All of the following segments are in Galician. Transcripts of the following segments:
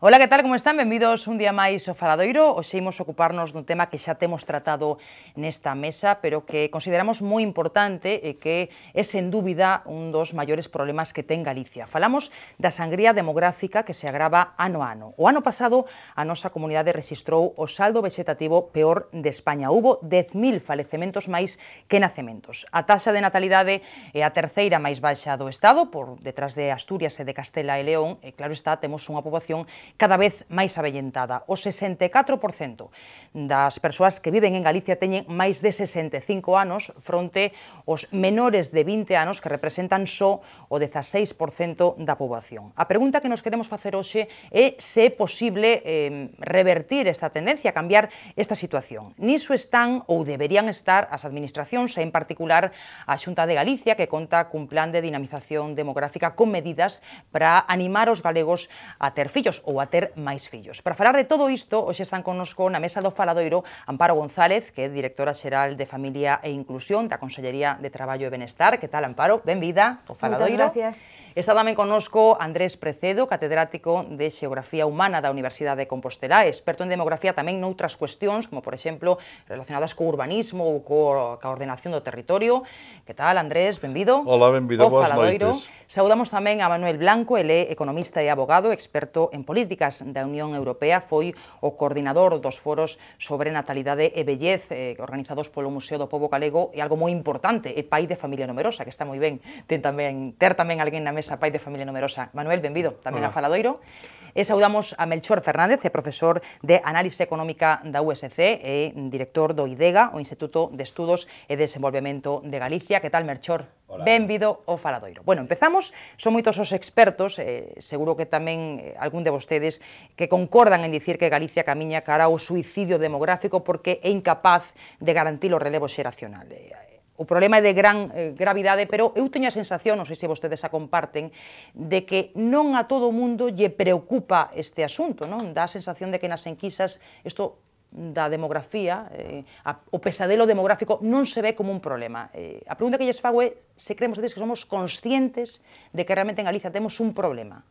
Ola, que tal, como están? Benvidos un día máis ao Faladoiro. Hoxe imos ocuparnos dun tema que xa temos tratado nesta mesa, pero que consideramos moi importante e que é, sen dúbida, un dos maiores problemas que ten Galicia. Falamos da sangría demográfica que se agrava ano a ano. O ano pasado, a nosa comunidade rexistrou o saldo vegetativo peor de España. Hubo 10.000 falecementos máis que nacementos. A taxa de natalidade é a terceira máis baixa do Estado, por detrás de Asturias e de Castela e León, e claro está, temos unha poboación cada vez máis avellentada. O 64% das persoas que viven en Galicia teñen máis de 65 anos fronte aos menores de 20 anos que representan só o 16% da poboación. A pregunta que nos queremos facer hoxe é se é posible revertir esta tendencia, cambiar esta situación. Niso están ou deberían estar as administracións e en particular a Xunta de Galicia, que conta cun plan de dinamización demográfica con medidas para animar os galegos a ter fillos ou a ter máis fillos. Para falar de todo isto, hoxe están connosco na mesa do Faladoiro Amparo González, que é directora xeral de Familia e Inclusión da Consellería de Traballo e Benestar. Que tal, Amparo? Benvida ao Faladoiro. Moitas gracias. Está tamén connosco Andrés Precedo, catedrático de Xeografía Humana da Universidade de Compostela, experto en demografía tamén noutras cuestións, como por exemplo relacionadas co urbanismo ou coa ordenación do territorio. Que tal, Andrés? Benvido. Hola, benvido, boas noites. Saudamos tamén a Manuel Blanco, ele é economista e abogado, experto en políticas da Unión Europea, foi o coordinador dos foros sobre natalidade e vellez organizados polo Museo do Pobo Galego, e algo moi importante, é pai de familia numerosa, que está moi ben ter tamén alguén na mesa pai de familia numerosa. Manuel, benvido tamén a Faladoiro. E saudamos a Melchor Fernández, é profesor de Análise Económica da USC e director do IDEGA, o Instituto de Estudos e Desenvolvemento de Galicia. Que tal, Melchor? Hola. Benvido ao Faladoiro. Bueno, empezamos, son moitos os expertos, seguro que tamén algún de vostedes que concordan en dicir que Galicia camiña cara ao suicidio demográfico porque é incapaz de garantir o relevo xeracional. O problema é de gran gravidade, pero eu teño a sensación, non sei se vostedes a comparten, de que non a todo o mundo lle preocupa este asunto, non? Dá a sensación de que nas enquisas isto da demografía, o pesadelo demográfico non se ve como un problema. A pregunta que lles fago é se creen vostedes que somos conscientes de que realmente en Galicia temos un problema.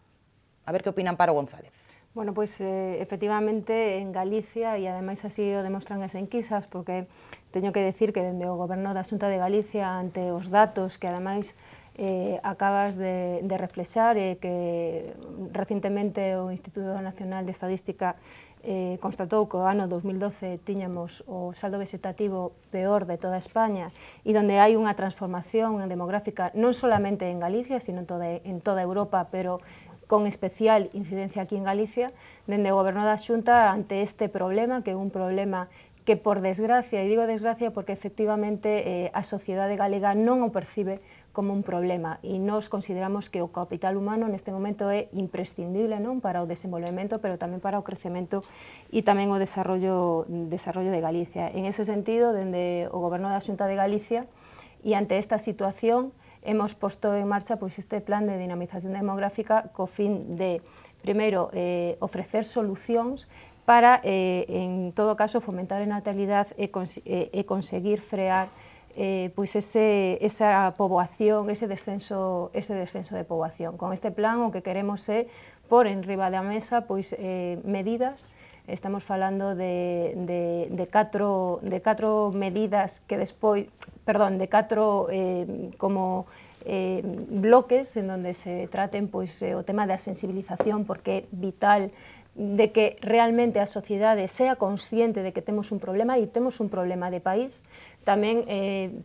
A ver que opinan Amparo González. Bueno, pois efectivamente en Galicia, e ademais así o demostran as enquisas, porque teño que decir que dende o Goberno da Xunta de Galicia, ante os datos que ademais acabas de reflexar, que recentemente o Instituto Nacional de Estadística constatou que o ano 2012 tiñamos o saldo vegetativo peor de toda España e donde hai unha transformación demográfica non solamente en Galicia, sino en toda Europa, pero con especial incidencia aquí en Galicia, dende o Goberno da Xunta ante este problema, que é un problema que por desgracia, e digo desgracia porque efectivamente a sociedade galega non o percibe como un problema, e nós consideramos que o capital humano neste momento é imprescindible, non, para o desenvolvemento, pero tamén para o crecemento e tamén o desarrollo de Galicia. En ese sentido, dende o Goberno da Xunta de Galicia, e ante esta situación, hemos posto en marcha este plan de dinamización demográfica co fin de, primeiro, ofrecer solucións para, en todo caso, fomentar a natalidade e conseguir frear esa poboación, ese descenso de poboación. Con este plan o que queremos é pôr en riba da mesa medidas. Estamos falando de catro medidas que despois, perdón, de catro bloques en donde se traten o tema da sensibilización, porque é vital de que realmente a sociedade sea consciente de que temos un problema, e temos un problema de país. Tamén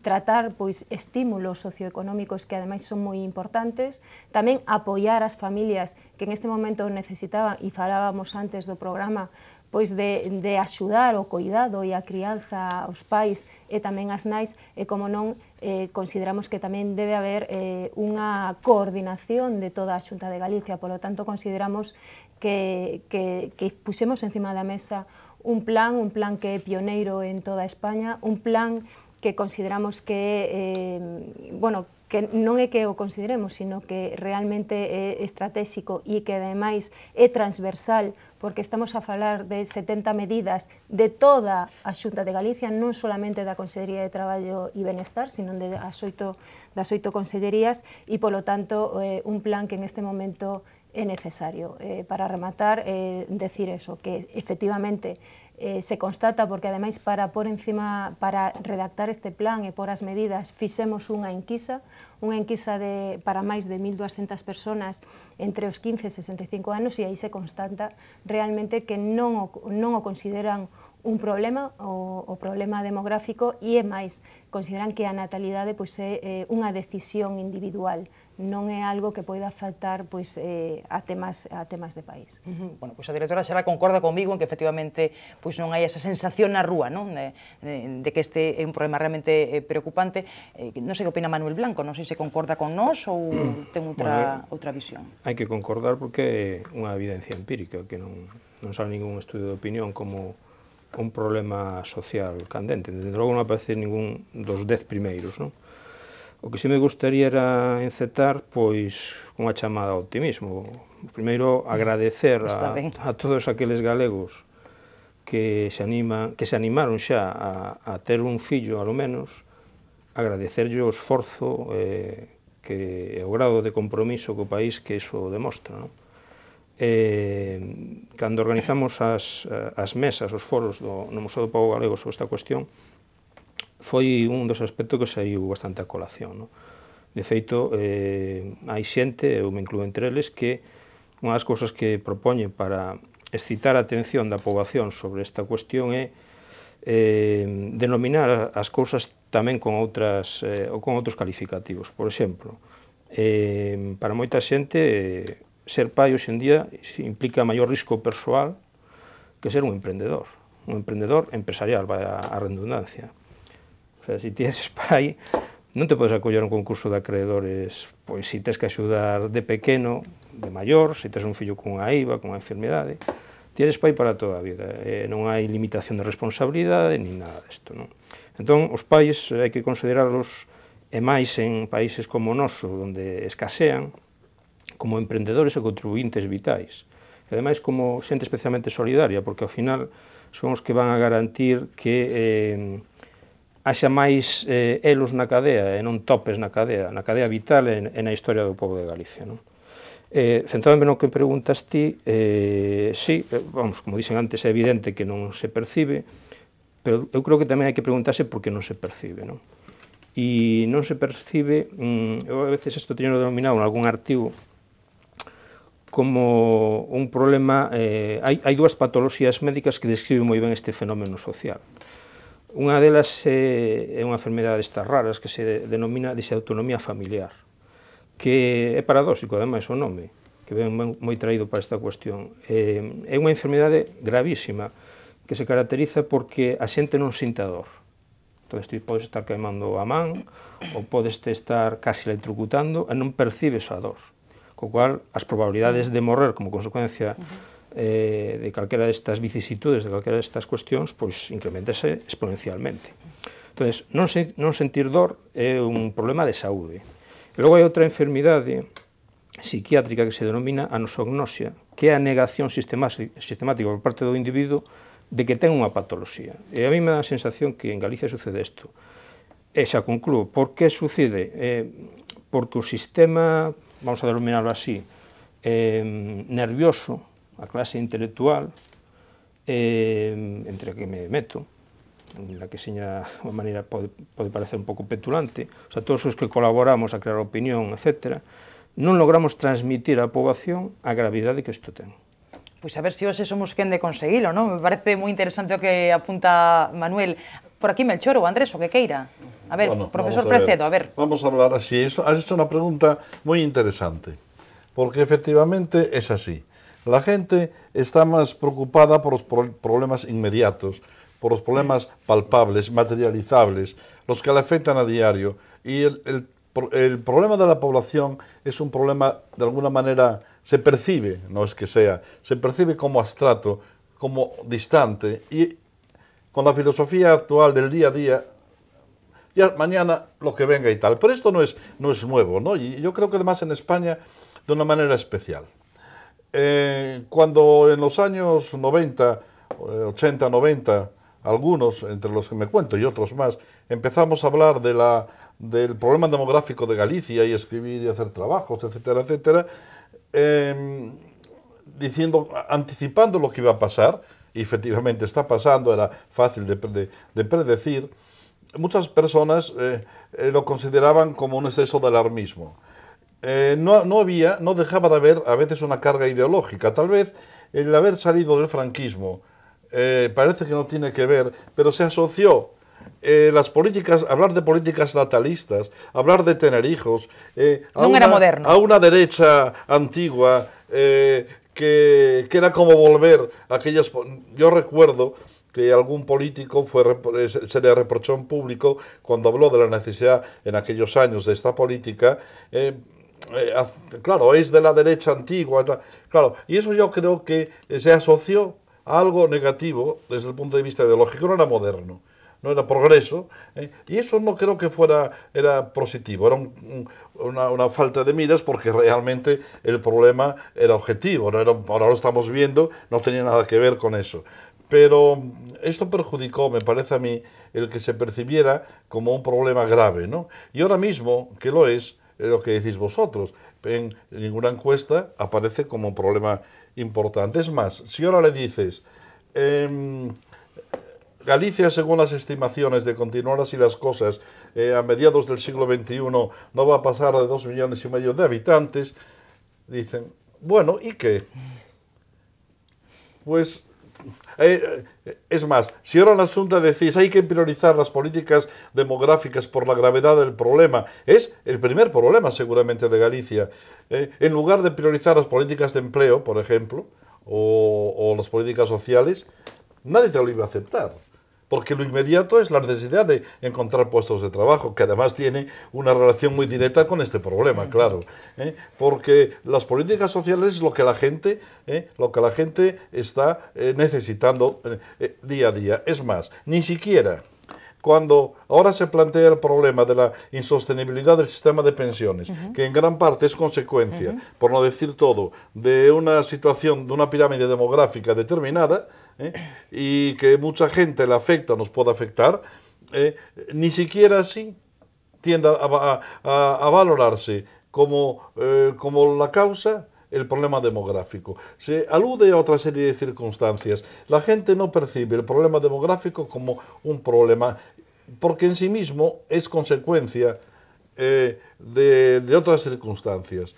tratar estímulos socioeconómicos que ademais son moi importantes, tamén apoiar as familias que en este momento necesitaban, e falábamos antes do programa, de axudar o cuidado e a crianza aos pais e tamén as nais, e como non, consideramos que tamén debe haber unha coordinación de toda a Xunta de Galicia. Por lo tanto, consideramos que pusemos encima da mesa un plan que é pioneiro en toda España, un plan que consideramos que que non é que o consideremos, sino que realmente é estratégico e que ademais é transversal, porque estamos a falar de 70 medidas de toda a Xunta de Galicia, non solamente da Consellería de Traballo e Benestar, sino das 8 consellerías, e polo tanto un plan que en este momento é necesario. Para rematar, decir eso, que efectivamente se constata, porque ademais para redactar este plan e por as medidas fixemos unha enquisa para máis de 1.200 personas entre os 15 e 65 anos, e aí se constata realmente que non o consideran un problema, o problema demográfico, e é máis, consideran que a natalidade é unha decisión individual, non é algo que poida afectar a temas de país. Bueno, pois a directora xeral concorda comigo en que efectivamente non hai esa sensación na rúa, de que este é un problema realmente preocupante. Non sei que opina Manuel Blanco, non sei se concorda con nós ou ten outra visión. Hai que concordar porque é unha evidencia empírica, que non sabe ningún estudio de opinión como un problema social candente. Desde logo non aparece ningún dos 10 primeiros, non? O que si me gustaría era encetar, pois, unha chamada ao optimismo. Primeiro, agradecer a todos aqueles galegos que se animaron xa a ter un fillo, alo menos, agradecerlle o esforzo e o grado de compromiso co país que iso demostra, non? Cando organizamos as mesas, os foros no Museo do Pobo Galego sobre esta cuestión, foi un dos aspectos que saiu bastante a colación. De feito, hai xente, eu me incluo entre eles, que unha das cousas que propoñen para excitar a atención da poboación sobre esta cuestión é denominar as cousas tamén con outros calificativos. Por exemplo, para moita xente, ser pai hoxe en día implica maior risco persoal que ser un emprendedor empresarial, vai a redundancia. O sea, se ti eres pai, non te podes acoller un concurso de acreedores, pois se tes que axudar de pequeno, de maior, se tes un fillo con unha IVA, con unha enfermidade, ti eres pai para toda a vida, non hai limitación de responsabilidade, ni nada disto, non? Entón, os pais hai que considerarlos, e máis en países como o noso, onde escasean, como emprendedores e contribuintes vitais. E ademais como xente especialmente solidaria, porque ao final son os que van a garantir que haxa máis elos na cadea e non topes na cadea vital e na historia do pobo de Galicia. Centrándome no que preguntas ti, sí, vamos, como dixen antes, é evidente que non se percibe, pero eu creo que tamén hai que preguntarse por que non se percibe, non? E non se percibe, eu a veces isto teño denominado en algún artigo, como un problema, hai dúas patoloxías médicas que describen moi ben este fenómeno social. Unha delas é unha enfermedade destas raras que se denomina disautonomía familiar, que é paradóxico, ademais, o nome, que ven moi traído para esta cuestión. É unha enfermedade gravísima que se caracteriza porque a xente non sinte a dor. Entón, ti podes estar queimando a man ou podes estar casi electrocutando e non percibes a dor. Co cual, as probabilidades de morrer como consecuencia de calquera destas vicisitudes, de calquera destas cuestións, pois incrementase exponencialmente. Entón, non sentir dor é un problema de saúde. E logo hai outra enfermidade psiquiátrica que se denomina anosognosia, que é a negación sistemática por parte do individuo de que ten unha patoloxía. E a mí me dá a sensación que en Galicia sucede isto. E xa concluo, por que sucede? Porque o sistema, vamos a denominarlo así, nervioso, a clase intelectual, entre a que me meto, na que seña unha maneira pode parecer un pouco petulante, o sea, todos os que colaboramos a crear opinión, etc., non logramos transmitir á poboación a gravidade que isto ten. Pois a ver se hoxe somos quen de conseguilo, non? Me parece moi interesante o que apunta Manuel. Por aquí Melchor ou Andrés, o que queira. A ver, bueno, profesor Precedo, a ver. Vamos a hablar así. Has hecho una pregunta muy interesante, porque efectivamente es así. La gente está más preocupada por los problemas inmediatos, por los problemas palpables, materializables, los que le afectan a diario. Y el problema de la población es un problema, de alguna manera, se percibe, no es que sea, se percibe como abstracto, como distante. Y con la filosofía actual del día a día, ya mañana lo que venga y tal. Pero esto no es nuevo, ¿no? Y yo creo que además en España de una manera especial. Cuando en los años 90, 80, 90, algunos, entre los que me cuento y otros más, empezamos a hablar del problema demográfico de Galicia y escribir y hacer trabajos, etcétera, etcétera, diciendo, anticipando lo que iba a pasar, y efectivamente está pasando, era fácil de predecir, muchas personas lo consideraban como un exceso de alarmismo. No dejaba de haber a veces una carga ideológica. Tal vez el haber salido del franquismo parece que no tiene que ver, pero se asoció las políticas, hablar de políticas natalistas, hablar de tener hijos, a una derecha antigua que era como volver a aquellas... Yo recuerdo que algún político se le reprochó en público cuando habló de la necesidad en aquellos años de esta política, claro, es de la derecha antigua, claro, y eso yo creo que se asoció a algo negativo desde el punto de vista ideológico, no era moderno, no era progreso, y eso no creo que era positivo, era una falta de miras porque realmente el problema era objetivo, ahora lo estamos viendo, no tenía nada que ver con eso. Pero esto perjudicó, me parece a mí, el que se percibiera como un problema grave, ¿no? Y ahora mismo, que lo es lo que decís vosotros, en ninguna encuesta aparece como un problema importante. Es más, si ahora le dices, Galicia, según las estimaciones de continuar así las cosas, a mediados del siglo XXI no va a pasar de 2,5 millones de habitantes, dicen, bueno, ¿y qué? Pues... es más, si ahora en la Xunta decís hay que priorizar las políticas demográficas por la gravedad del problema, es el primer problema seguramente de Galicia, en lugar de priorizar las políticas de empleo, por ejemplo, o las políticas sociales, nadie te lo iba a aceptar. Porque lo inmediato es la necesidad de encontrar puestos de trabajo, que además tiene una relación muy directa con este problema, claro. Porque las políticas sociales es lo que la gente está necesitando día a día. Es más, ni siquiera cuando ahora se plantea el problema de la insostenibilidad del sistema de pensiones, que en gran parte es consecuencia, por no decir todo, de una situación, de una pirámide demográfica determinada, y que mucha gente le afecta, nos puede afectar, ni siquiera así tiende a valorarse como la causa el problema demográfico. Se alude a otra serie de circunstancias. La gente no percibe el problema demográfico como un problema, porque en sí mismo es consecuencia de otras circunstancias.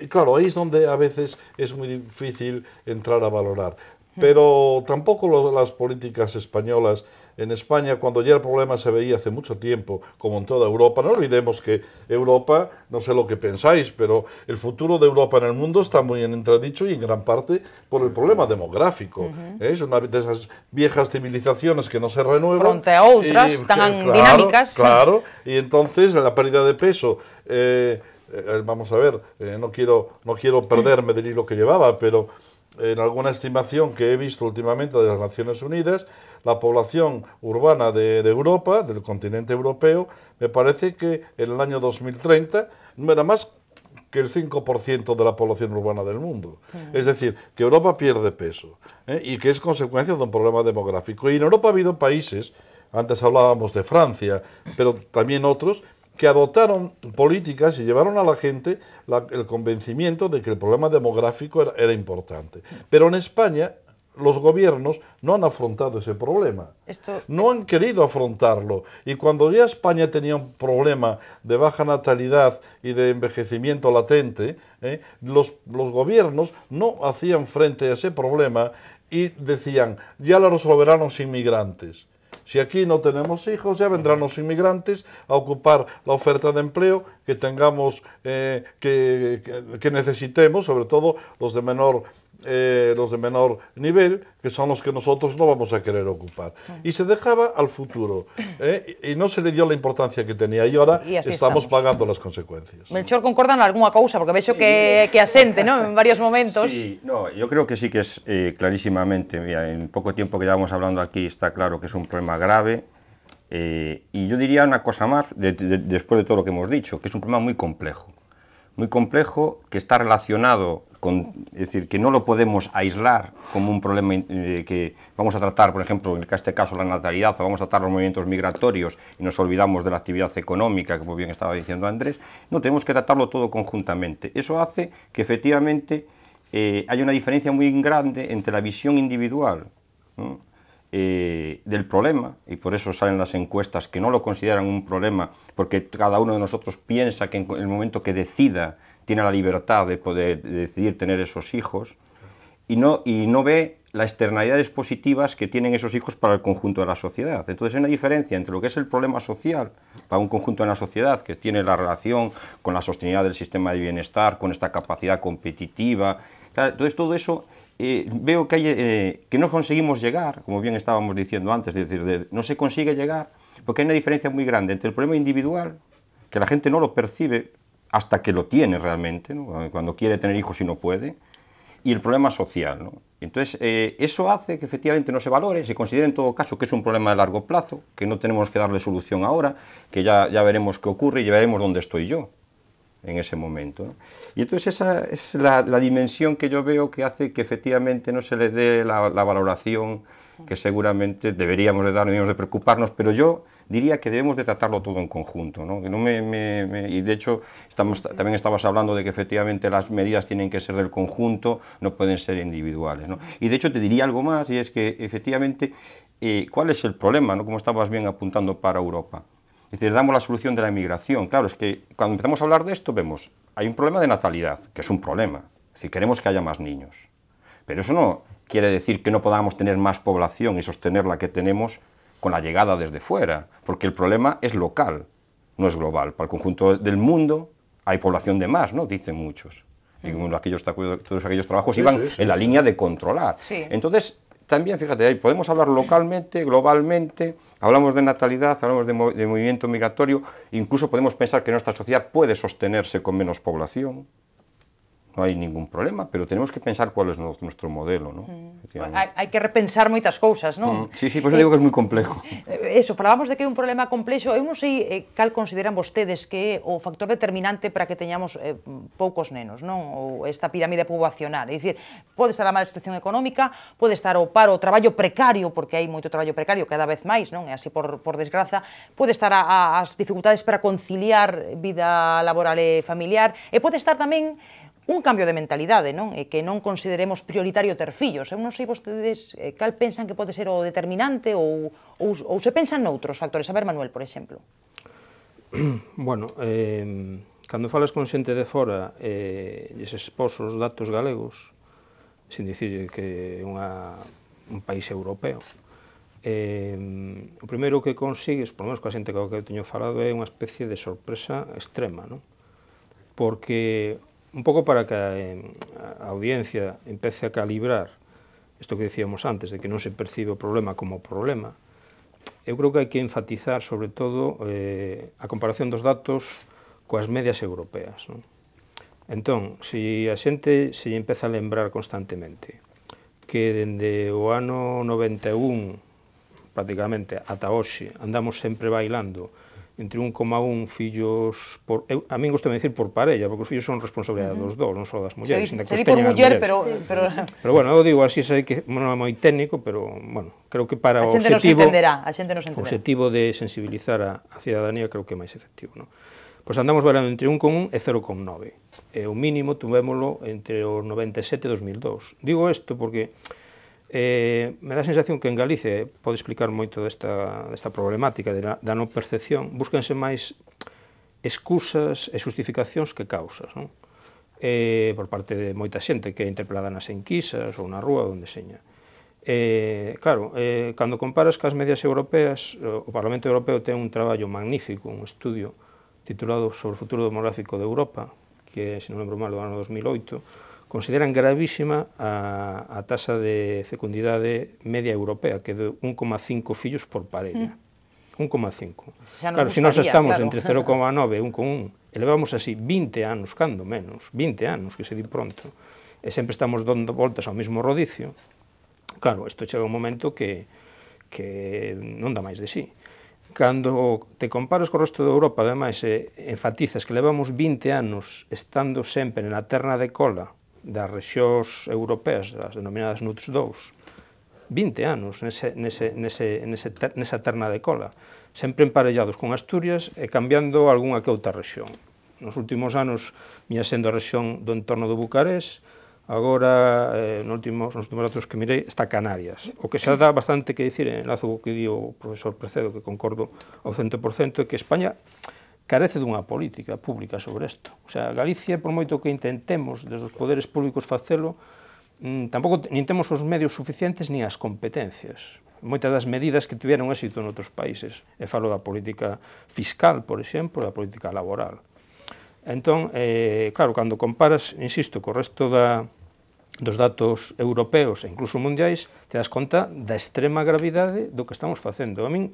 Y claro, ahí es donde a veces es muy difícil entrar a valorar. Pero tampoco las políticas españolas, en España, cuando ya el problema se veía hace mucho tiempo, como en toda Europa, no olvidemos que Europa, no sé lo que pensáis, pero el futuro de Europa en el mundo está muy en entredicho y en gran parte por el problema demográfico. Es una de esas viejas civilizaciones que no se renuevan. Frente a otras tan dinámicas. Claro, y entonces la pérdida de peso... vamos a ver, no quiero perderme del hilo que llevaba, pero en alguna estimación que he visto últimamente de las Naciones Unidas, la población urbana de Europa, del continente europeo, me parece que en el año 2030 no era más que el 5% de la población urbana del mundo. Es decir, que Europa pierde peso, y que es consecuencia de un problema demográfico. Y en Europa ha habido países, antes hablábamos de Francia, pero también otros, que adoptaron políticas y llevaron a la gente el convencimiento de que el problema demográfico era importante. Pero en España los gobiernos no han afrontado ese problema. No han querido afrontarlo. Y cuando ya España tenía un problema de baja natalidad y de envejecimiento latente, los gobiernos no hacían frente a ese problema y decían, ya lo resolverán los inmigrantes. Si aquí no tenemos hijos, ya vendrán los inmigrantes a ocupar la oferta de empleo que tengamos, que necesitemos, sobre todo los de menor nivel, que son los que nosotros no vamos a querer ocupar. Y se dejaba al futuro, y no se le dio la importancia que tenía, y ahora estamos pagando las consecuencias. Melchor, concordan algunha cousa, porque vexo que asente, ¿no?, en varios momentos. Sí, no, yo creo que sí que es clarísimamente, mira, en poco tiempo que llevamos hablando aquí está claro que es un problema grave, y yo diría una cosa más, después de todo lo que hemos dicho, que es un problema muy complejo que está relacionado es decir, que no lo podemos aislar como un problema que vamos a tratar, por ejemplo, en este caso la natalidad, o vamos a tratar los movimientos migratorios y nos olvidamos de la actividad económica, como bien estaba diciendo Andrés. No, tenemos que tratarlo todo conjuntamente. Eso hace que efectivamente hay una diferencia muy grande entre la visión individual, ¿no?, del problema, y por eso salen las encuestas que no lo consideran un problema, porque cada uno de nosotros piensa que en el momento que decida tiene la libertad de poder decidir tener esos hijos, y no ve las externalidades positivas que tienen esos hijos para el conjunto de la sociedad. Entonces hay una diferencia entre lo que es el problema social para un conjunto de la sociedad, que tiene la relación con la sostenibilidad del sistema de bienestar, con esta capacidad competitiva. Entonces todo eso veo que no conseguimos llegar, como bien estábamos diciendo antes, es decir, no se consigue llegar, porque hay una diferencia muy grande entre el problema individual, que la gente no lo percibe hasta que lo tiene realmente, ¿no?, cuando quiere tener hijos y no puede, y el problema social, ¿no? Entonces, eso hace que efectivamente no se valore, se considere en todo caso que es un problema de largo plazo, que no tenemos que darle solución ahora, que ya veremos qué ocurre y ya veremos dónde estoy yo en ese momento, ¿no? Y entonces esa es la dimensión que yo veo que hace que efectivamente no se le dé la valoración que seguramente deberíamos de preocuparnos, pero yo diría que debemos de tratarlo todo en conjunto, ¿no? Que no y de hecho también estabas hablando de que efectivamente las medidas tienen que ser del conjunto, no pueden ser individuales, ¿no? Y de hecho te diría algo más, y es que efectivamente, ¿cuál es el problema, ¿no?, como estabas bien apuntando para Europa? Es decir, damos la solución de la emigración. Claro, es que cuando empezamos a hablar de esto vemos, hay un problema de natalidad, que es un problema, es decir, queremos que haya más niños, pero eso no quiere decir que no podamos tener más población y sostener la que tenemos con la llegada desde fuera, porque el problema es local, no es global. Para el conjunto del mundo hay población de más, ¿no?, dicen muchos. Y todos aquellos trabajos iban en la línea de controlar. Sí. Entonces, también, fíjate, podemos hablar localmente, globalmente, hablamos de natalidad, hablamos de movimiento migratorio, incluso podemos pensar que nuestra sociedad puede sostenerse con menos población. No hay ningún problema, pero tenemos que pensar cuál es nuestro modelo, ¿no? Hai que repensar moitas cousas, non? Sí, por eso digo que é moi complejo. Eso, falábamos de que é un problema complexo. Eu non sei cal consideran vostedes que é o factor determinante para que teñamos poucos nenos, non? Ou esta pirámide poboacional. É dicir, pode estar a mala situación económica, pode estar o paro, o traballo precario, porque hai moito traballo precario cada vez máis, non? É así por desgraza. Pode estar as dificultades para conciliar vida laboral e familiar. E pode estar tamén un cambio de mentalidade, non? E que non consideremos prioritario ter fillos. Eu non sei vostedes cal pensan que pode ser o determinante ou se pensan noutros factores. A ver, Manuel, por exemplo. Bueno, cando falas con xente de fora e lles expos os datos galegos, sin dicir que é un país europeo, o primeiro que consigues, por lo menos coa xente que eu teño falado, é unha especie de sorpresa extrema, non? Porque un pouco para que a audiencia empece a calibrar isto que decíamos antes, de que non se percibe o problema como problema, eu creo que hai que enfatizar, sobre todo, a comparación dos datos coas medias europeas, non? Entón, se a xente se empeza a lembrar constantemente que dende o ano 91, prácticamente, ata hoxe, andamos sempre bailando entre 1,1 fillos por... a min gusta dicir por parella, porque os fillos son responsabilidade dos dous, non só das mulleres. Se di por muller, pero... Pero bueno, eu digo así, sei que non é moi técnico, pero, bueno, creo que para o objetivo... A xente nos entenderá. O objetivo de sensibilizar a cidadanía creo que é máis efectivo, non? Pois andamos bailando entre 1,1 e 0,9. E o mínimo tuvémolo entre os 97 e 2002. Digo isto porque me dá a sensación que en Galicia pode explicar moito desta problemática da non percepción, búscanse máis excusas e justificacións que causas, non? Por parte de moita xente que é interpelada nas enquisas ou na rúa, onde seña. Claro, cando comparas cas medias europeas, o Parlamento Europeo ten un traballo magnífico, un estudio titulado sobre o futuro demográfico de Europa, que, se non lembro mal, do ano 2008, consideran gravísima a tasa de fecundidade media europea, que é de 1,5 fillos por parella. 1,5. Claro, se nós estamos entre 0,9 e 1,1, elevamos así 20 anos, cando menos, 20 anos, que se di pronto, e sempre estamos dando voltas ao mesmo rodicio. Claro, isto chega un momento que non dá máis de sí. Cando te comparas co resto de Europa, ademais, enfatizas que levamos 20 anos estando sempre na terna de cola das rexións europeas, das denominadas NUTS 2, 20 anos nesa terna de cola, sempre emparellados con Asturias e cambiando algunha que outra rexión. Nos últimos anos viña sendo a rexión do entorno do Bucarés, agora, nos últimos datos que mirei, está Canarias. O que xa dá bastante que dicir, en enlazo co que di o profesor Precedo, que concordo ao 100%, é que España carece dunha política pública sobre isto. O sea, Galicia, por moito que intentemos desde os poderes públicos facelo, tampouco nin temos os medios suficientes nin as competencias. Moitas das medidas que tiveron éxito en outros países. E falo da política fiscal, por exemplo, da política laboral. Entón, claro, cando comparas, insisto, co resto dos datos europeos e incluso mundiais, te das conta da extrema gravidade do que estamos facendo. A min,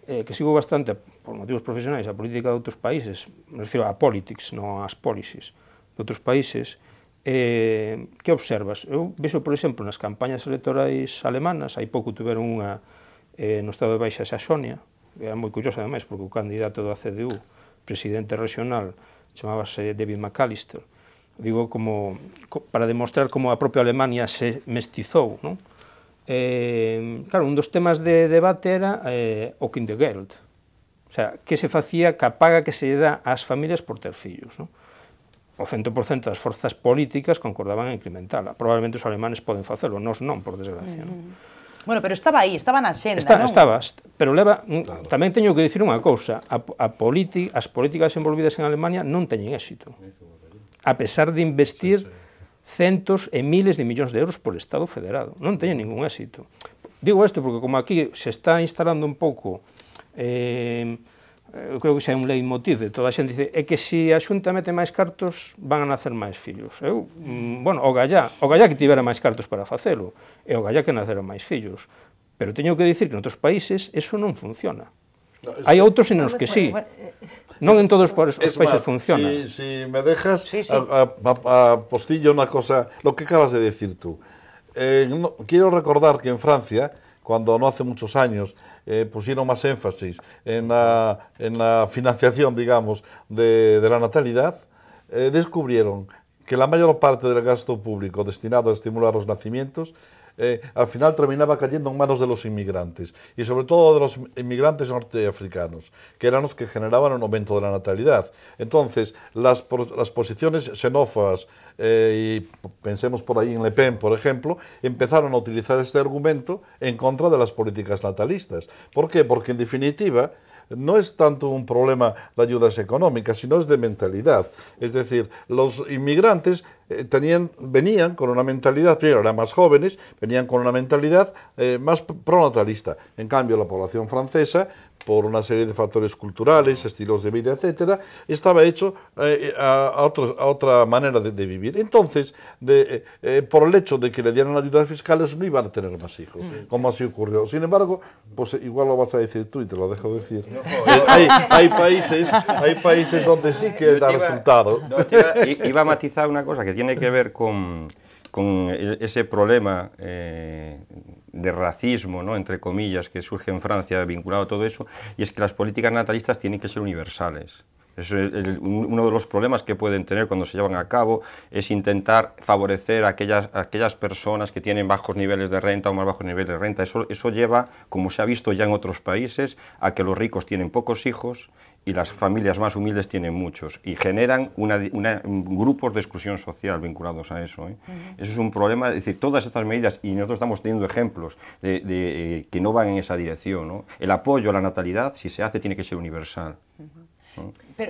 que sigo bastante, por motivos profesionais, a política de outros países, me refiro a politics, non ás policies de outros países, que observas? Eu vexo, por exemplo, nas campañas electorais alemanas, hai pouco tiveron unha no estado de Baixa Saxonia, que era moi curiosa, ademais, porque o candidato da CDU, presidente regional, chamábase David McAllister, digo, para demostrar como a propia Alemania se mestizou, non? Claro, un dos temas de debate era o Kindergeld, o sea, que se facía ca paga que se dá ás familias por ter fillos, non? O 100% das forzas políticas concordaban en incrementala. Probablemente os alemanes poden facelo, nós non, por desgracia. Bueno, pero estaba aí, estaba na xenda, non? Estaba, pero leva, tamén teño que dicir unha cousa, as políticas envolvidas en Alemania non teñen éxito, a pesar de investir centos e miles de millóns de euros por Estado federado, non teñen ningún éxito. Digo isto porque como aquí se está instalando un pouco, eu creo que xa é un leitmotiv de toda a xente, dice, é que se a Xunta mete máis cartos, van a nacer máis fillos. Bueno, o gallá que tivera máis cartos para facelo, e o gallá que naceron máis fillos. Pero teño que dicir que en outros países eso non funciona. Hai outros en os que sí. Non en todos os países funciona. Si me dejas, apostillo una cosa, lo que acabas de decir tú. Quiero recordar que en Francia, cuando no hace muchos años pusieron más énfasis en la financiación, digamos, de la natalidad, descubrieron que la mayor parte del gasto público destinado a estimular los nacimientos al final terminaba cayendo en manos de los inmigrantes, y sobre todo de los inmigrantes norteafricanos, que eran los que generaban un aumento de la natalidad. Entonces, las posiciones xenófobas, y pensemos por ahí en Le Pen, por ejemplo, empezaron a utilizar este argumento en contra de las políticas natalistas. ¿Por qué? Porque en definitiva no es tanto un problema de ayudas económicas, sino es de mentalidad. Es decir, los inmigrantes venían con una mentalidad, primero eran más jóvenes, venían con una mentalidad más pronatalista. En cambio, la población francesa, por una serie de factores culturales, estilos de vida, etcétera, estaba hecho a otra manera de vivir. Entonces, por el hecho de que le dieran ayudas fiscales, no iban a tener más hijos, como así ocurrió. Sin embargo, pues igual lo vas a decir tú y te lo dejo decir. Hay países donde sí que da resultado. Iba a matizar una cosa que tiene que ver con ese problema de racismo, ¿no?, entre comillas, que surge en Francia vinculado a todo eso, y es que las políticas natalistas tienen que ser universales. Uno de los problemas que pueden tener cuando se llevan a cabo es intentar favorecer a aquellas personas que tienen bajos niveles de renta o más bajos niveles de renta. Eso lleva, como se ha visto ya en otros países, a que los ricos tienen pocos hijos y las familias más humildes tienen muchos, y generan grupos de exclusión social vinculados a eso. Eso es un problema, es decir, todas estas medidas, y nosotros estamos teniendo ejemplos que no van en esa dirección, ¿no? El apoyo a la natalidad, si se hace, tiene que ser universal.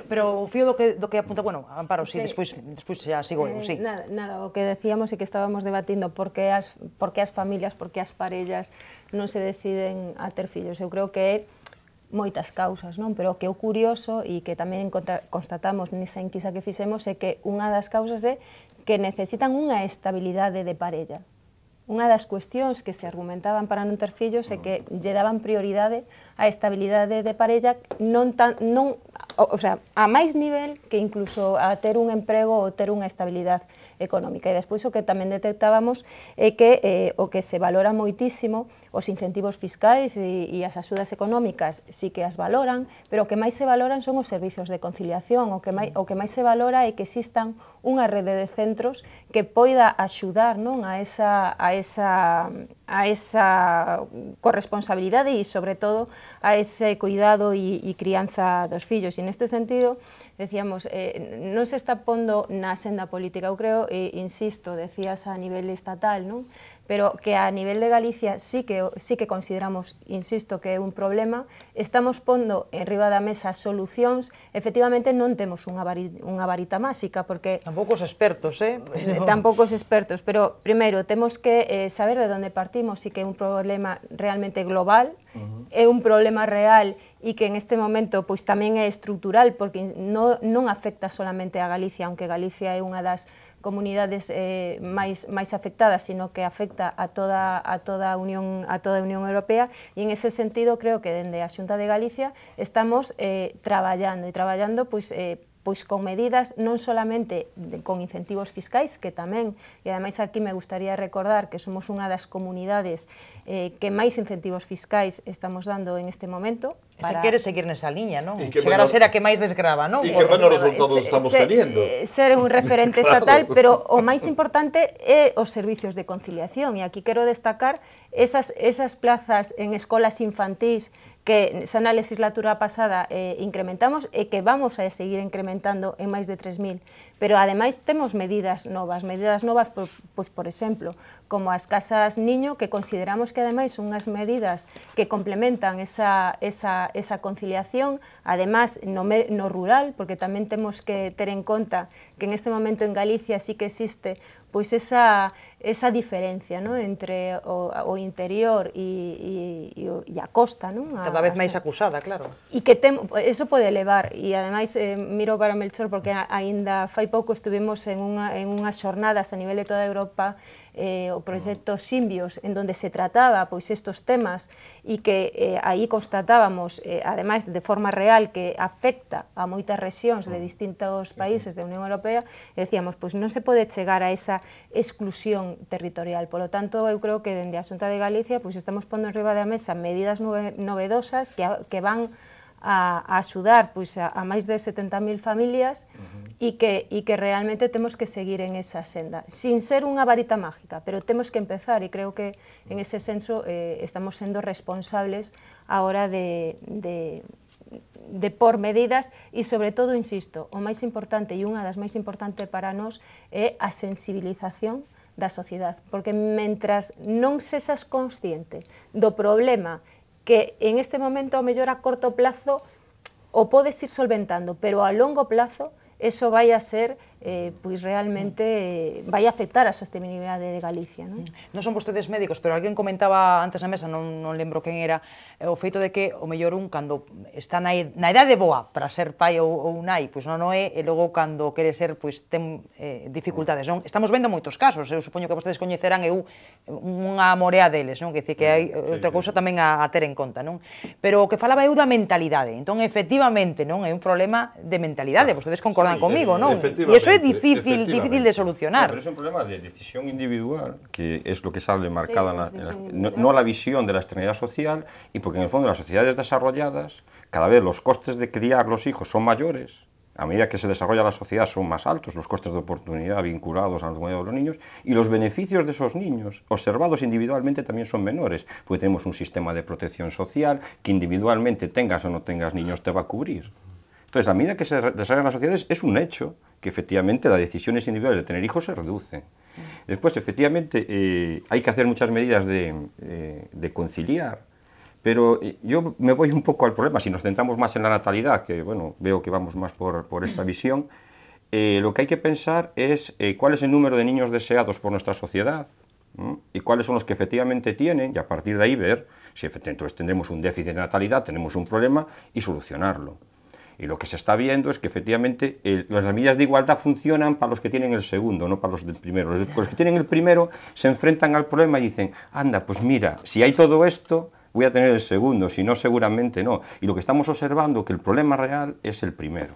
Pero o fío do que apunta, bueno, Amparo, sí, despois xa sigo eu, sí. Nada, o que decíamos é que estábamos debatindo por que as familias, por que as parellas non se deciden a ter fillos. Eu creo que é moitas causas, non? Pero o que é curioso e que tamén constatamos nesa enquisa que fixemos é que unha das causas é que necesitan unha estabilidade de parella. Unha das cuestións que se argumentaban para non ter fillos é que lle daban prioridade á estabilidade de parella, non o sea, a máis nivel que incluso a ter un emprego ou ter unha estabilidade económica. E despois o que tamén detectábamos é que o que se valora moitísimo, os incentivos fiscais e as axudas económicas sí que as valoran, pero o que máis se valoran son os servizos de conciliación, o que máis se valora é que existan unha rede de centros que poida axudar, non, a esa corresponsabilidade e, sobre todo, a ese cuidado e crianza dos fillos. E neste sentido, decíamos, non se está pondo na senda política, eu creo, insisto, decías a nivel estatal, non? Pero que a nivel de Galicia sí que consideramos, insisto, que é un problema, estamos pondo en riba da mesa solucións, efectivamente non temos unha varita máxica, porque... Tampouco os expertos, Tampouco os expertos, pero, primeiro, temos que saber de onde partimos, e que é un problema realmente global, é un problema real e que en este momento pois tamén é estrutural, porque non afecta solamente a Galicia, aunque Galicia é unha das comunidades máis afectadas, sino que afecta a toda a Unión Europea, e en ese sentido creo que dende a Xunta de Galicia estamos traballando pois con medidas non solamente con incentivos fiscais, que tamén, e ademais aquí me gustaría recordar que somos unha das comunidades que máis incentivos fiscais estamos dando en este momento. Se quere seguir nesa liña, non? Chegar a ser a que máis desgrava, non? E que menos resultados estamos teniendo. Ser un referente estatal, pero o máis importante é os servicios de conciliación, e aquí quero destacar esas plazas en escolas infantís que xa na legislatura pasada incrementamos e que vamos a seguir incrementando en máis de 3.000. Pero, ademais, temos medidas novas, pois, por exemplo, como as casas niño, que consideramos que, ademais, son unhas medidas que complementan esa conciliación, ademais, no rural, porque tamén temos que ter en conta que en este momento en Galicia sí que existe pois esa diferencia, non, entre o interior e a costa, non? Cada vez máis acusada, claro. E que eso pode levar, e ademais miro para Melchor porque aínda fai pouco estuvimos en unhas xornadas a nivel de toda Europa, o proxecto Simbios, en donde se trataba pois estos temas, e que aí constatábamos, ademais de forma real, que afecta a moitas rexións de distintos países da Unión Europea, e decíamos, pois non se pode chegar a esa exclusión territorial. Por lo tanto, eu creo que dende a Xunta de Galicia pois estamos pondo en riba da mesa medidas novedosas que van a axudar pois a máis de 70.000 familias, e que realmente temos que seguir en esa senda, sin ser unha varita mágica, pero temos que empezar, e creo que en ese senso estamos sendo responsables a hora de por medidas, e sobre todo, insisto, o máis importante, e unha das máis importantes para nós, é a sensibilización da sociedade, porque mentras non sexas consciente do problema que en este momento, ao mellor a corto plazo, o podes ir solventando, pero a longo plazo eso vai a ser, pois realmente, vai a afectar a sostenibilidade de Galicia, non? Non son vostedes médicos, pero alguén comentaba antes na mesa, non lembro quen era, o feito de que o mellor cando está na idade boa para ser pai ou nai, pois non é, e logo cando quere ser, pois ten dificultades, non? Estamos vendo moitos casos, eu supoño que vostedes coñecerán unha morea deles, non? Que dicir que hai outra cousa tamén a ter en conta, non? Pero o que falaba eu da mentalidade, entón, efectivamente, non? É un problema de mentalidade, vostedes concordan comigo, non? E iso é difícil de solucionar. Pero es un problema de decisión individual, que es lo que sale marcada, no la visión de la externalidad social, y porque en el fondo en las sociedades desarrolladas, cada vez los costes de criar los hijos son mayores, a medida que se desarrolla la sociedad son más altos los costes de oportunidad vinculados a la comunidad de los niños, y los beneficios de esos niños, observados individualmente, también son menores, porque tenemos un sistema de protección social que individualmente, tengas o no tengas niños, te va a cubrir. Entonces, a medida que se desarrollan las sociedades, es un hecho que efectivamente las decisiones individuales de tener hijos se reducen. Después, efectivamente, hay que hacer muchas medidas de conciliar, pero yo me voy un poco al problema. Si nos centramos más en la natalidad, que bueno, veo que vamos más por esta visión, lo que hay que pensar es cuál es el número de niños deseados por nuestra sociedad, y cuáles son los que efectivamente tienen, y a partir de ahí ver si entonces tendremos un déficit de natalidad, tenemos un problema, y solucionarlo. Y lo que se está viendo es que efectivamente las medidas de igualdad funcionan para los que tienen el segundo, no para los del primero. Los que tienen el primero se enfrentan al problema y dicen, anda, pues mira, si hay todo esto, voy a tener el segundo, si no, seguramente no. Y lo que estamos observando, que el problema real es el primero.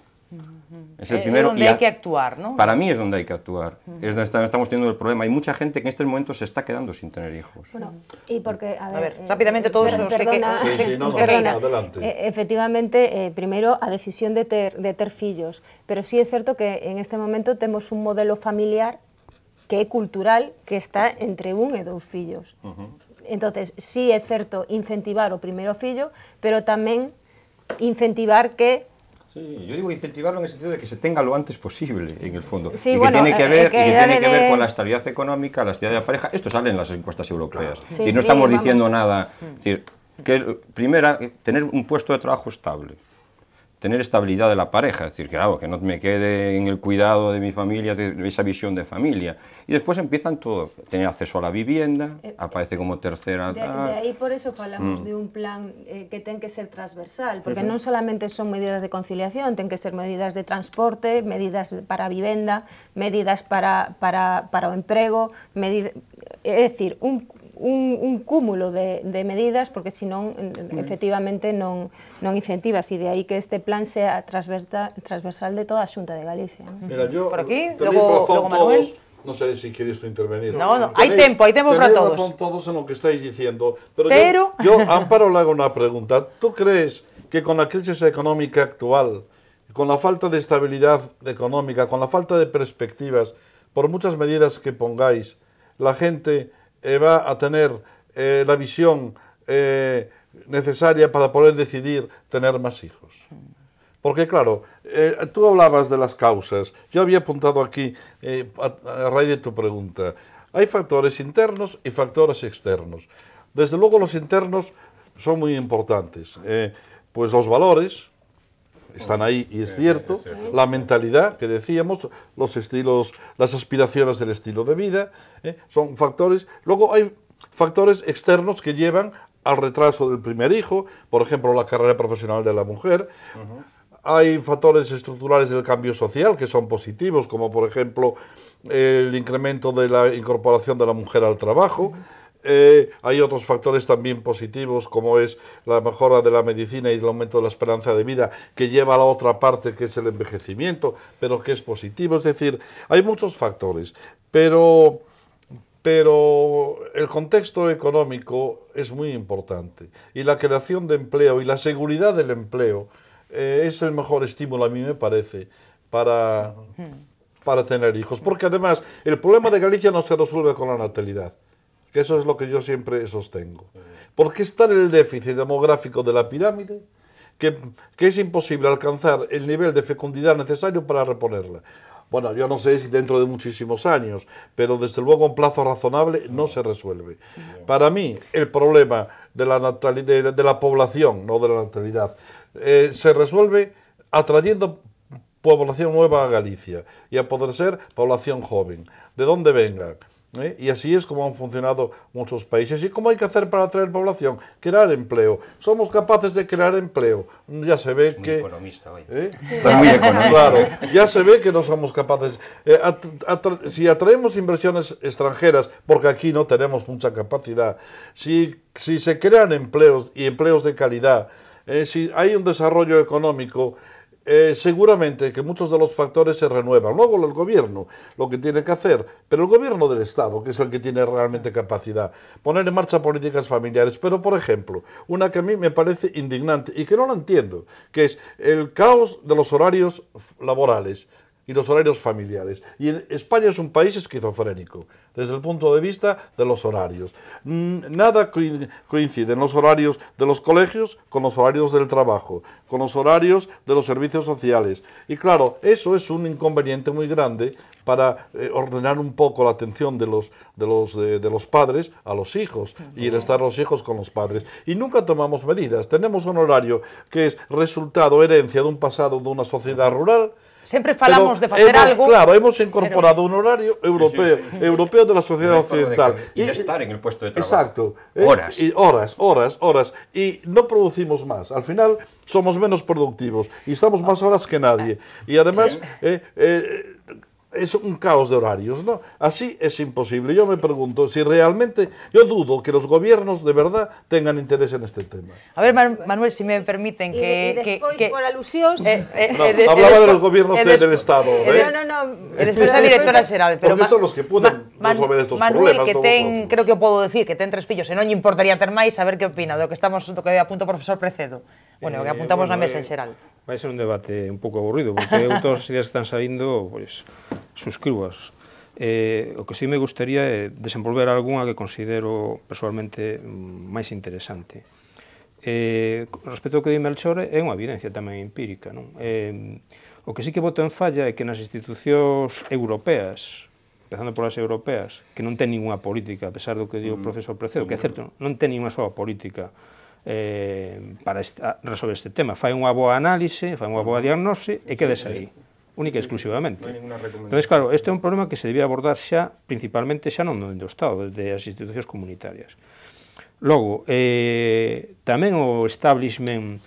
Es el primero, donde hay que actuar, ¿no? Para mí es donde hay que actuar, es donde estamos teniendo el problema. Hay mucha gente que en estos momentos se está quedando sin tener hijos. Bueno, y porque, a ver, rápidamente todos perdona, adelante. Efectivamente, primero, a decisión de ter fillos, pero sí é certo que en este momento temos un modelo familiar que é cultural, que está entre 1 e 2 fillos. Entonces, sí é certo incentivar o primeiro fillo, pero tamén incentivar que Sí, yo digo incentivarlo en el sentido de que se tenga lo antes posible, en el fondo. Sí, y bueno, que tiene que ver, tiene que ver con la estabilidad económica, la estabilidad de la pareja. Esto sale en las encuestas europeas. Sí, y no sí, estamos vamos. diciendo nada. Es decir, que primera, tener un puesto de trabajo estable. Tener estabilidad de la pareja, es decir, que, claro, que no me quede en el cuidado de mi familia, de esa visión de familia. Y después empiezan todo, tener acceso a la vivienda, aparece como tercera... De aí por eso falamos de un plan que ten que ser transversal, porque non solamente son medidas de conciliación, ten que ser medidas de transporte, medidas para vivenda, medidas para o emprego, é dicir, un cúmulo de medidas, porque senón efectivamente non incentivas, e de aí que este plan sea transversal de toda a Xunta de Galicia. Mira, yo, Por aquí, tenéis luego razón Manuel. todos, no sé si queréis intervenir. No, hay tiempo para todos. Tenéis razón todos en lo que estáis diciendo, pero yo Amparo le hago una pregunta. ¿Tú crees que con la crisis económica actual, con la falta de estabilidad económica, con la falta de perspectivas, por muchas medidas que pongáis, la gente va a tener la visión necesaria para poder decidir tener más hijos? Porque claro, tú hablabas de las causas, yo había apuntado aquí, a raíz de tu pregunta, hay factores internos y factores externos. Desde luego los internos son muy importantes, pues los valores están ahí y es cierto, la mentalidad que decíamos, los estilos, las aspiraciones del estilo de vida, son factores. Luego hay factores externos que llevan al retraso del primer hijo, por ejemplo la carrera profesional de la mujer. Hay factores estructurales del cambio social que son positivos, como por ejemplo el incremento de la incorporación de la mujer al trabajo. Hay otros factores también positivos, como es la mejora de la medicina y el aumento de la esperanza de vida, que lleva a la otra parte, que es el envejecimiento, pero que es positivo. Es decir, hay muchos factores, pero el contexto económico es muy importante. Y la creación de empleo y la seguridad del empleo es el mejor estímulo, a mí me parece, para tener hijos. Porque además, el problema de Galicia no se resuelve con la natalidad, que eso es lo que yo siempre sostengo. Porque está en el déficit demográfico de la pirámide, que es imposible alcanzar el nivel de fecundidad necesario para reponerla. Bueno, yo no sé si dentro de muchísimos años, pero desde luego en plazo razonable no se resuelve. Para mí, el problema de la natalidad, de la población, no de la natalidad, se resuelve atrayendo población nueva a Galicia y a poder ser población joven, de donde vengan. Y así es como han funcionado muchos países. ¿Y cómo hay que hacer para atraer población? Crear empleo. Somos capaces de crear empleo. Ya se ve que... Muy economista hoy. Sí. Muy económico. Claro, ya se ve que no somos capaces. Si atraemos inversiones extranjeras, porque aquí no tenemos mucha capacidad, si se crean empleos y empleos de calidad, si hay un desarrollo económico, seguramente que muchos de los factores se renuevan. Luego el gobierno lo que tiene que hacer, pero el gobierno del Estado, que es el que tiene realmente capacidad, poner en marcha políticas familiares. Pero, por ejemplo, una que a mí me parece indignante y que no la entiendo, que es el caos de los horarios laborales y los horarios familiares. Y España es un país esquizofrénico, desde el punto de vista de los horarios. Nada coincide en los horarios de los colegios con los horarios del trabajo, con los horarios de los servicios sociales. Y claro, eso es un inconveniente muy grande para ordenar un poco la atención de los padres a los hijos y el estar los hijos con los padres. Y nunca tomamos medidas. Tenemos un horario que es resultado, herencia de un pasado de una sociedad rural. Sempre falamos de facer algo. Claro, hemos incorporado un horario europeo de la sociedad occidental. Y de estar en el puesto de trabajo. Exacto. Horas. Y horas. Y no producimos más. Al final somos menos productivos y estamos más horas que nadie. Y además, es un caos de horarios, ¿no? Así es imposible. Yo me pregunto si realmente, yo dudo que los gobiernos de verdad tengan interés en este tema. A ver, Manuel, si me permiten E despois, por alusións... No, hablaba de los gobiernos del Estado. No. E despois a directora xeral, pero porque son los que pueden resolver estos Manuel, problemas. que ten, creo que o podo decir, que ten 3 fillos, e non lle importaría ter máis, a ver que opina do que apunta o profesor Precedo. Bueno, o que apuntamos na mesa en xeral. Vai ser un debate un pouco aburrido, porque eu todas as ideas que están saindo, pois, suscribas. O que sí me gustaría é desenvolver algunha que considero personalmente máis interesante. Respecto ao que di Melchor, é unha evidencia tamén empírica, non? O que sí que boto en falla é que nas institucións europeas, empezando polas europeas, que non ten ninguna política, a pesar do que di o profesor Precedo, que é certo, non ten ninguna soa política para resolver este tema. Fai unha boa análise, fai unha boa diagnose e quedes aí, única e exclusivamente. Entón, claro, este é un problema que se debía abordar xa, principalmente xa non do Estado, desde as institucións comunitarias. Logo, tamén o establishment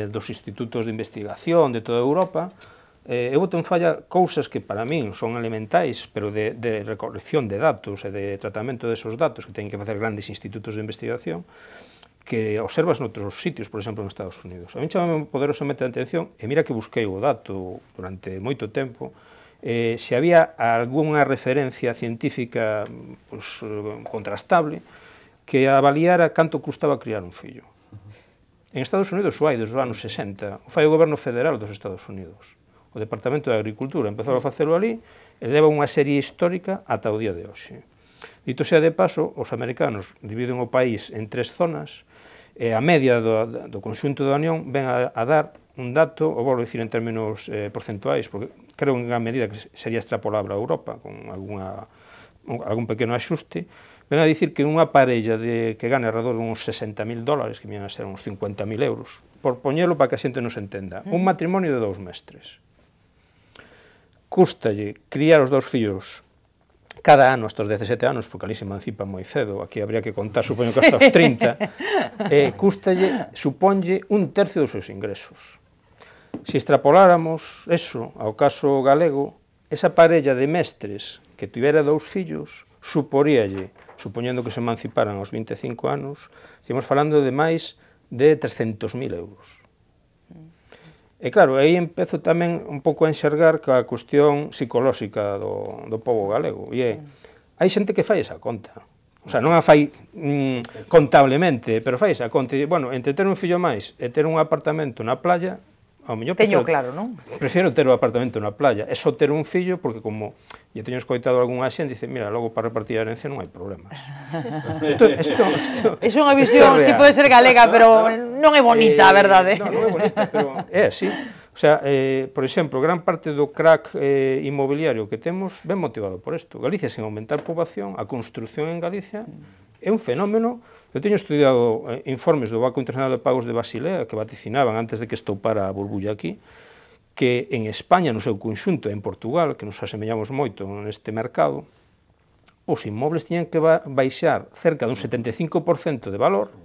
dos institutos de investigación de toda Europa, eu boto en falla cousas que para min son elementais, pero de recolección de datos e de tratamento desos datos que teñen que facer grandes institutos de investigación, que observas noutros sitios, por exemplo, nos Estados Unidos. A mí chamame poderosamente a atención, e mira que busquei o dato durante moito tempo, se había algunha referencia científica pues, contrastable que avaliara canto custaba criar un fillo. En Estados Unidos o hai desde os anos 60, o fai o goberno federal dos Estados Unidos. O Departamento de Agricultura empezou a facelo ali e leva unha serie histórica ata o día de hoxe. Dito sea de paso, os americanos dividen o país en 3 zonas, e a media do conxunto da Unión ven a dar un dato, o vou dicir en términos porcentuais, porque creo en unha medida que sería extrapolable a Europa, con algún pequeno axuste, ven a dicir que unha parella que gane alrededor de uns $60.000, que vienen a ser uns 50.000 euros, por poñelo para que a xente nos entenda, un matrimonio de 2 mestres. Cústalle criar os 2 fillos cada ano hasta os 17 anos, porque ali se emancipa moi cedo, aquí habría que contar, supoño que hasta os 30, cústalle, suponlle, 1/3 dos seus ingresos. Se extrapoláramos eso ao caso galego, esa parella de mestres que tivera 2 fillos, suporíalle, supoñendo que se emanciparan aos 25 anos, estamos falando de máis de 300.000 euros. E claro, aí empezo tamén un pouco a enxergar que a cuestión psicolóxica do pobo galego, e é, hai xente que fai esa conta, o sea, non a fai contablemente, pero fai esa conta, e, bueno, entre ter un fillo máis e ter un apartamento na playa, ao mellor Teño claro, non? Prefiero ter o apartamento na playa, é só ter un fillo, porque como lle teño escoitado algunha xente, dice, mira, logo para repartir a herencia non hai problemas. É unha visión, si pode ser galega, pero non é bonita, a verdade. Non é bonita, pero é así. O sea, por exemplo, gran parte do crack inmobiliario que temos ven motivado por isto. Galicia, sen aumentar poboación, a construción en Galicia é un fenómeno. Eu teño estudiado informes do Banco Internacional de Pagos de Basilea que vaticinaban antes de que estoupara a burbulla aquí, que en España, no seu conxunto, e en Portugal, que nos asemellamos moito neste mercado, os inmobles tiñan que baixar cerca dun 75% de valor,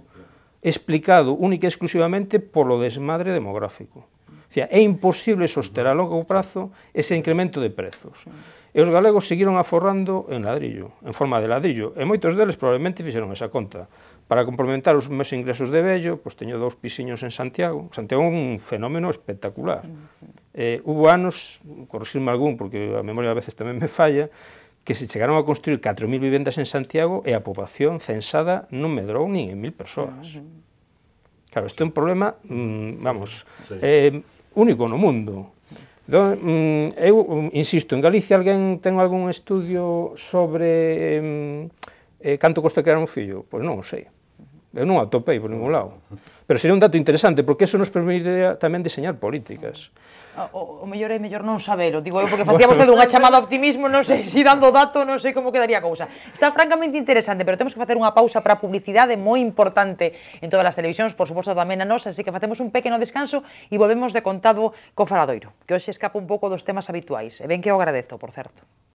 explicado única e exclusivamente polo desmadre demográfico. É imposible soster a longo prazo ese incremento de prezos. E os galegos seguiron aforrando en ladrillo, en forma de ladrillo, e moitos deles probablemente fixeron esa conta. Para complementar os meus ingresos de vello, pois teño 2 pisiños en Santiago. Santiago é un fenómeno espectacular. Hubo anos, corrixirme algún, porque a memoria a veces tamén me falla, que se chegaron a construir 4.000 vivendas en Santiago e a poboación censada non medrou nin en 1.000 persoas. Claro, isto é un problema, vamos, único no mundo. Eu insisto, en Galicia alguén ten algún estudio sobre canto costa criar un fillo? Pois non o sei. Eu non o atopei por ningún lado. Pero sería un dato interesante, porque eso nos permitiría tamén diseñar políticas. O mellor é mellor non sabelo, digo eu, porque facíamos unha chamada ao optimismo, non sei se dando dato, non sei como quedaría a cousa. Está francamente interesante, pero temos que facer unha pausa para publicidade moi importante en todas as televisións, por suposto tamén a nos, así que facemos un pequeno descanso e volvemos de contado co Faladoiro, que hoxe escapa un pouco dos temas habituais, e ben que o agradezo, por certo.